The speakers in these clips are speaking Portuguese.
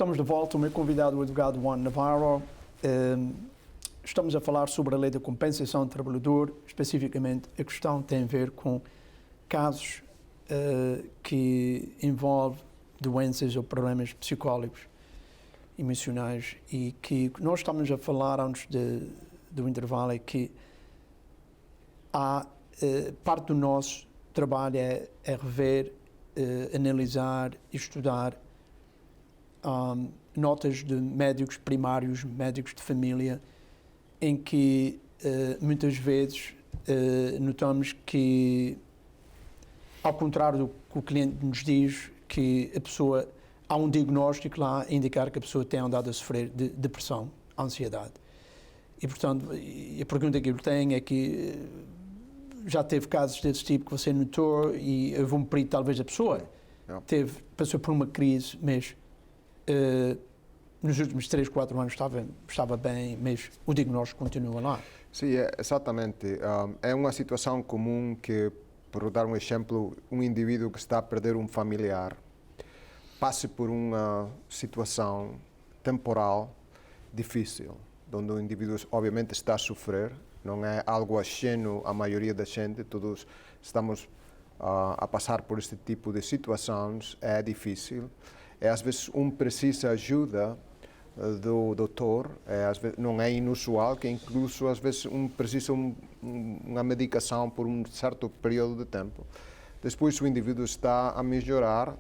Estamos de volta, o meu convidado, o advogado Juan Navarro. Estamos a falar sobre a lei da compensação do trabalhador, especificamente a questão tem a ver com casos que envolvem doenças ou problemas psicológicos, emocionais, e que nós estamos a falar antes do intervalo é que parte do nosso trabalho é rever, analisar e estudar notas de médicos primários, médicos de família, em que muitas vezes notamos que, ao contrário do que o cliente nos diz, que a pessoa, há um diagnóstico lá a indicar que a pessoa tem andado a sofrer de depressão, ansiedade. E, portanto, a pergunta que eu tenho é que já teve casos desse tipo que você notou e eu vou-me pedir, talvez a pessoa passou por uma crise, mas nos últimos 3, 4 anos estava bem, mas o diagnóstico continua lá. Sim, exatamente. É uma situação comum que, por dar um exemplo, um indivíduo que está a perder um familiar passe por uma situação temporal difícil, onde o indivíduo obviamente está a sofrer, não é algo ajeno à maioria da gente, todos estamos a passar por este tipo de situações, é difícil. Às vezes precisa ajuda do doutor, às vezes não é inusual, que incluso às vezes precisa uma medicação por um certo período de tempo. Depois o indivíduo está a melhorar,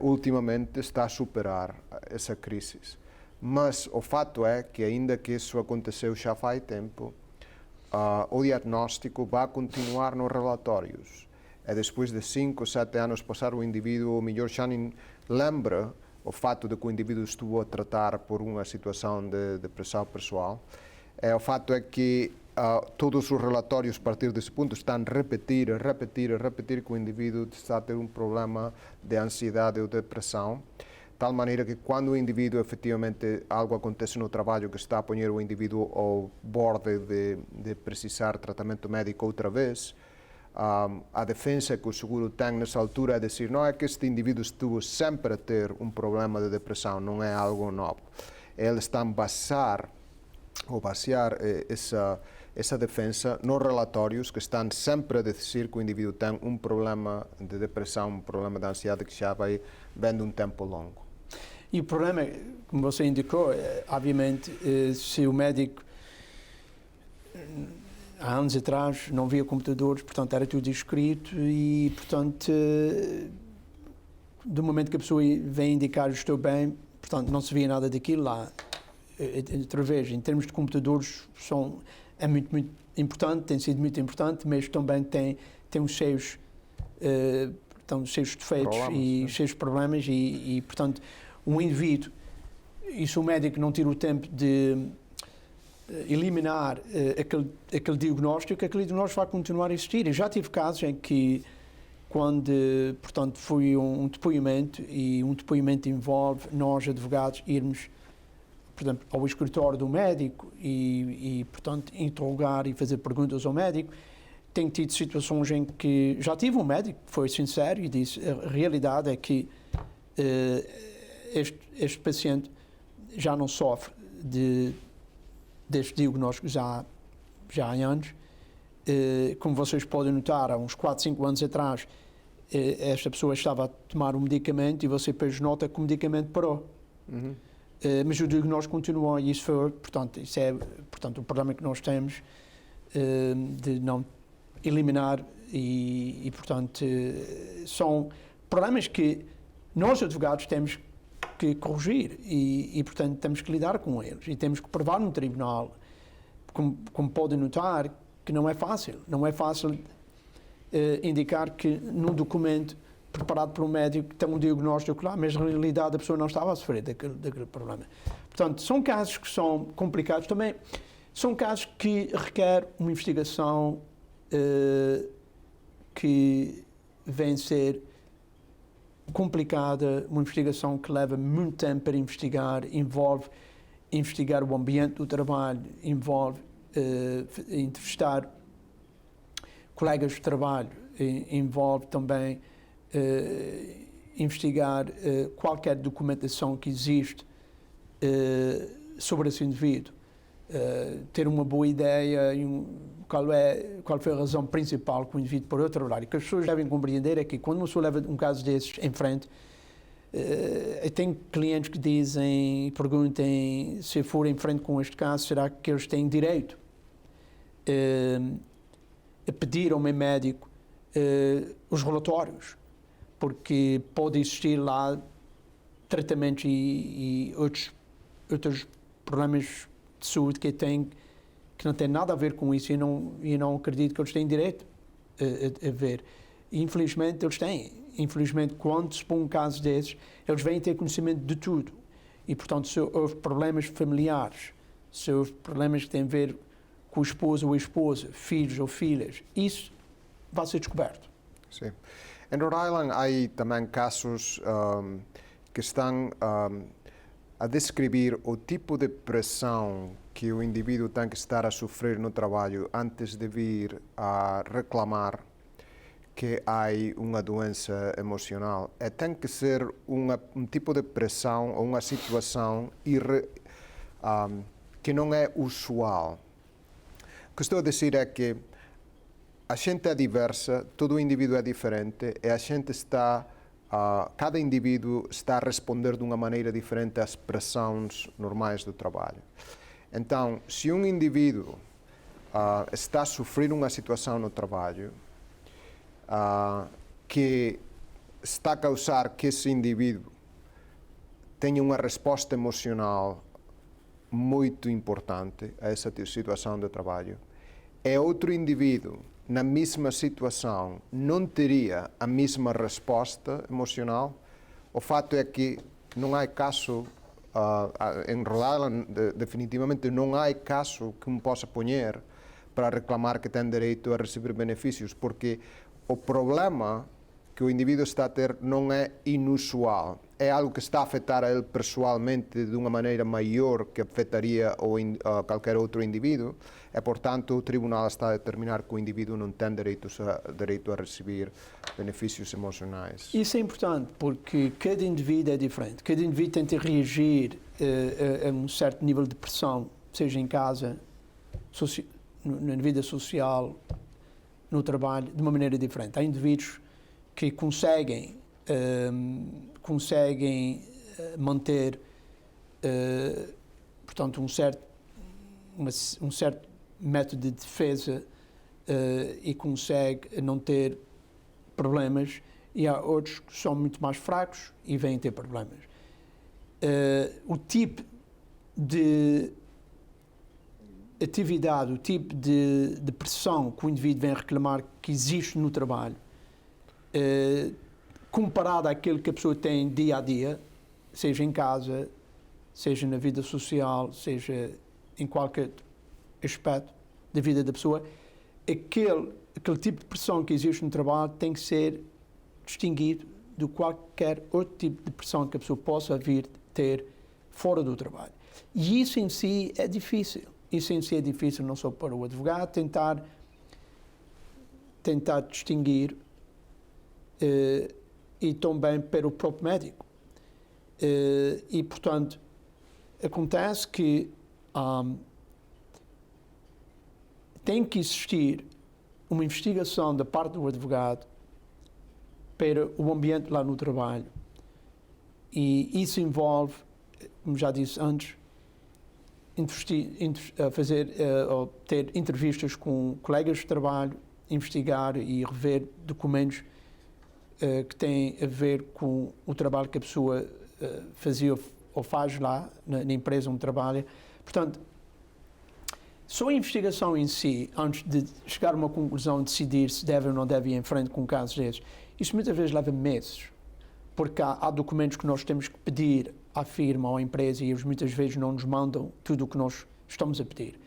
ultimamente está a superar essa crise. Mas o fato é que ainda que isso aconteceu já faz tempo, o diagnóstico vai continuar nos relatórios. Depois de 5 ou 7 anos passar, o indivíduo melhor já nem lembra o fato de que o indivíduo estuvo a tratar por uma situação de depressão pessoal. O fato é que todos os relatórios, a partir desse ponto, estão a repetir que o indivíduo está a ter um problema de ansiedade ou depressão, de tal maneira que quando o indivíduo, efetivamente, algo acontece no trabalho que está a pôr o indivíduo ao borde de precisar tratamento médico outra vez, a defesa que o seguro tem nessa altura é dizer, não é que este indivíduo estuvo sempre a ter um problema de depressão, não é algo novo. Eles estão a basear essa defesa nos relatórios que estão sempre a dizer que o indivíduo tem um problema de depressão, um problema de ansiedade que já vai vendo um tempo longo. E o problema, como você indicou, obviamente, se o médico há anos atrás não havia computadores, portanto era tudo escrito e, portanto, do momento que a pessoa vem indicar estou bem, portanto não se via nada daquilo lá. Outra vez, em termos de computadores, é muito importante, tem sido muito importante, mas também tem os seus, seus defeitos e os seus problemas e, portanto, um indivíduo, e se o médico não tira o tempo de eliminar aquele diagnóstico vai continuar a existir. Eu já tive casos em que, quando, portanto, foi um depoimento, e um depoimento envolve nós, advogados, irmos, por exemplo, ao escritório do médico e, portanto, interrogar e fazer perguntas ao médico. Tenho tido situações em que já tive um médico que foi sincero e disse a realidade é que este paciente já não sofre deste diagnóstico já há anos. Como vocês podem notar, há uns 4, 5 anos atrás, esta pessoa estava a tomar um medicamento e você depois nota que o medicamento parou. Uhum. Mas o diagnóstico continuou e isso foi, portanto, o problema que nós temos de não eliminar e portanto, são problemas que nós, advogados, temos que corrigir e, portanto, temos que lidar com eles e temos que provar no tribunal, como podem notar, que não é fácil. Não é fácil indicar que num documento preparado por um médico tem um diagnóstico lá, mas na realidade a pessoa não estava a sofrer daquele problema. Portanto, são casos que são complicados também, são casos que requerem uma investigação que vem ser complicada, uma investigação que leva muito tempo para investigar, envolve investigar o ambiente do trabalho, envolve entrevistar colegas de trabalho, envolve também investigar qualquer documentação que existe sobre esse indivíduo, ter uma boa ideia qual foi a razão principal que o indivíduo parou de trabalhar. E o que as pessoas devem compreender é que quando uma pessoa leva um caso desses em frente, eu tenho clientes que perguntem se for em frente com este caso, será que eles têm direito a pedir ao meu médico os relatórios, porque pode existir lá tratamentos e outros problemas de saúde que eu tenho que não têm nada a ver com isso e não acredito que eles têm direito a ver. E, infelizmente, eles têm. Infelizmente, quando se põe um caso desses, eles vêm ter conhecimento de tudo. E, portanto, se houve problemas familiares, se houve problemas que têm a ver com o esposo ou a esposa, filhos ou filhas, isso vai ser descoberto. Sim. Em Rhode Island há também casos que estão a descrever o tipo de pressão que o indivíduo tem que estar a sofrer no trabalho antes de vir a reclamar que há uma doença emocional. Tem que ser um tipo de pressão ou uma situação que não é usual. O que estou a dizer é que a gente é diversa, todo indivíduo é diferente e a gente está, cada indivíduo está a responder de uma maneira diferente às pressões normais do trabalho. Então, se um indivíduo está a sofrer uma situação no trabalho que está a causar que esse indivíduo tenha uma resposta emocional muito importante a essa situação de trabalho, outro indivíduo na mesma situação não teria a mesma resposta emocional. O fato é que não há caso, em Rhode Island, definitivamente não há caso que me possa pôr para reclamar que tem direito a receber benefícios, porque o problema que o indivíduo está a ter não é inusual. É algo que está a afetar a ele pessoalmente de uma maneira maior que afetaria qualquer outro indivíduo. Portanto, o tribunal está a determinar que o indivíduo não tem direito a receber benefícios emocionais. Isso é importante, porque cada indivíduo é diferente. Cada indivíduo tem que reagir a um certo nível de pressão, seja em casa, na vida social, no trabalho, de uma maneira diferente. Há indivíduos que conseguem manter, portanto, um certo método de defesa e consegue não ter problemas, e há outros que são muito mais fracos e vêm ter problemas. O tipo de atividade, o tipo de pressão que o indivíduo vem reclamar que existe no trabalho, comparado àquilo que a pessoa tem dia a dia, seja em casa, seja na vida social, seja em qualquer aspecto da vida da pessoa, aquele tipo de pressão que existe no trabalho tem que ser distinguido de qualquer outro tipo de pressão que a pessoa possa vir ter fora do trabalho. E isso em si é difícil. Isso em si é difícil não só para o advogado tentar distinguir e também para o próprio médico. E, portanto, acontece que tem que existir uma investigação da parte do advogado para o ambiente lá no trabalho. E isso envolve, como já disse antes, ter entrevistas com colegas de trabalho, investigar e rever documentos que têm a ver com o trabalho que a pessoa fazia ou faz lá na empresa onde trabalha. Portanto, só a investigação em si, antes de chegar a uma conclusão, decidir se deve ou não deve ir em frente com casos desses, isso muitas vezes leva meses, porque há documentos que nós temos que pedir à firma ou à empresa e eles muitas vezes não nos mandam tudo o que nós estamos a pedir.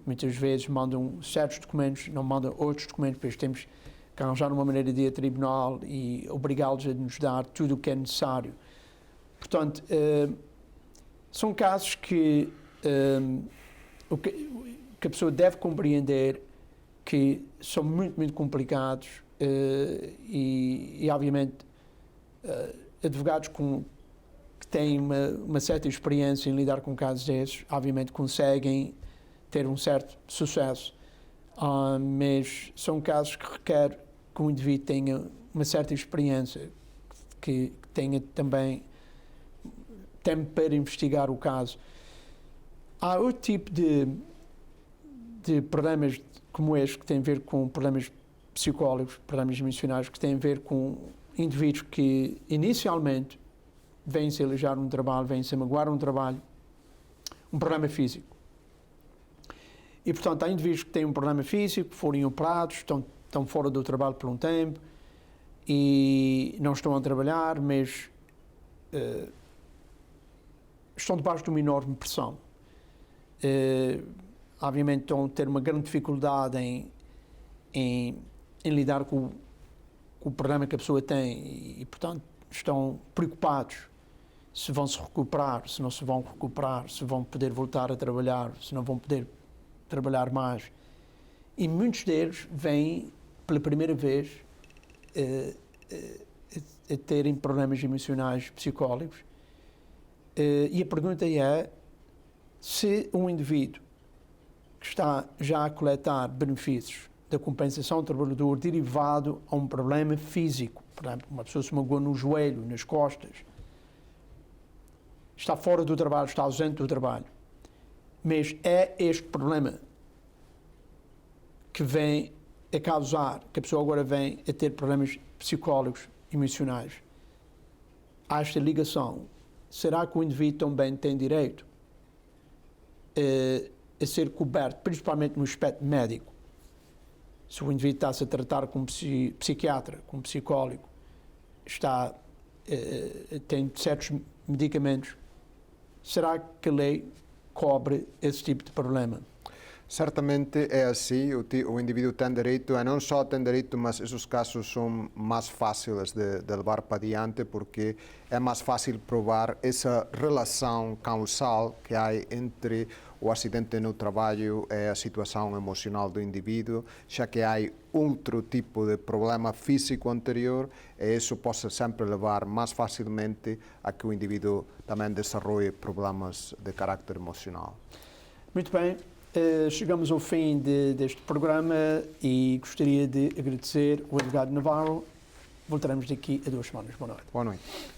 Muitas vezes mandam certos documentos, não mandam outros documentos, depois temos que arranjar uma maneira de ir a tribunal e obrigá-los a nos dar tudo o que é necessário. Portanto, são casos que a pessoa deve compreender que são muito, muito complicados e obviamente, advogados que têm uma certa experiência em lidar com casos desses, obviamente conseguem ter um certo sucesso, mas são casos que requerem que o indivíduo tenha uma certa experiência, que tenha também tempo para investigar o caso. Há outro tipo de problemas como este, que têm a ver com problemas psicólogos, problemas emocionais, que têm a ver com indivíduos que inicialmente vêm-se alejar um trabalho, vêm-se magoar um trabalho, um problema físico. E, portanto, há indivíduos que têm um problema físico, forem operados, estão fora do trabalho por um tempo e não estão a trabalhar, mas estão debaixo de uma enorme pressão. Obviamente estão a ter uma grande dificuldade em lidar com o problema que a pessoa tem e, portanto, estão preocupados se vão se recuperar, se não se vão recuperar, se vão poder voltar a trabalhar, se não vão poder trabalhar mais. E muitos deles vêm pela primeira vez a terem problemas emocionais psicólogos. E a pergunta é se um indivíduo que está já a coletar benefícios da compensação do trabalhador derivado a um problema físico, por exemplo, uma pessoa se magoou no joelho, nas costas, está fora do trabalho, está ausente do trabalho, mas é este problema que vem a causar, que a pessoa agora vem a ter problemas psicólogos, emocionais. Há esta ligação. Será que o indivíduo também tem direito a ser coberto, principalmente no aspecto médico? Se o indivíduo está-se a tratar com um psiquiatra, com um psicólogo, tem certos medicamentos, será que a lei cobre esse tipo de problema? Certamente é assim, o indivíduo tem direito, e não só tem direito, mas esses casos são mais fáceis de levar para adiante, porque é mais fácil provar essa relação causal que há entre o acidente no trabalho e a situação emocional do indivíduo, já que há outro tipo de problema físico anterior, e isso pode sempre levar mais facilmente a que o indivíduo também desenvolva problemas de carácter emocional. Muito bem. Chegamos ao fim deste programa e gostaria de agradecer o advogado Navarro. Voltaremos daqui a 2 semanas. Boa noite. Boa noite.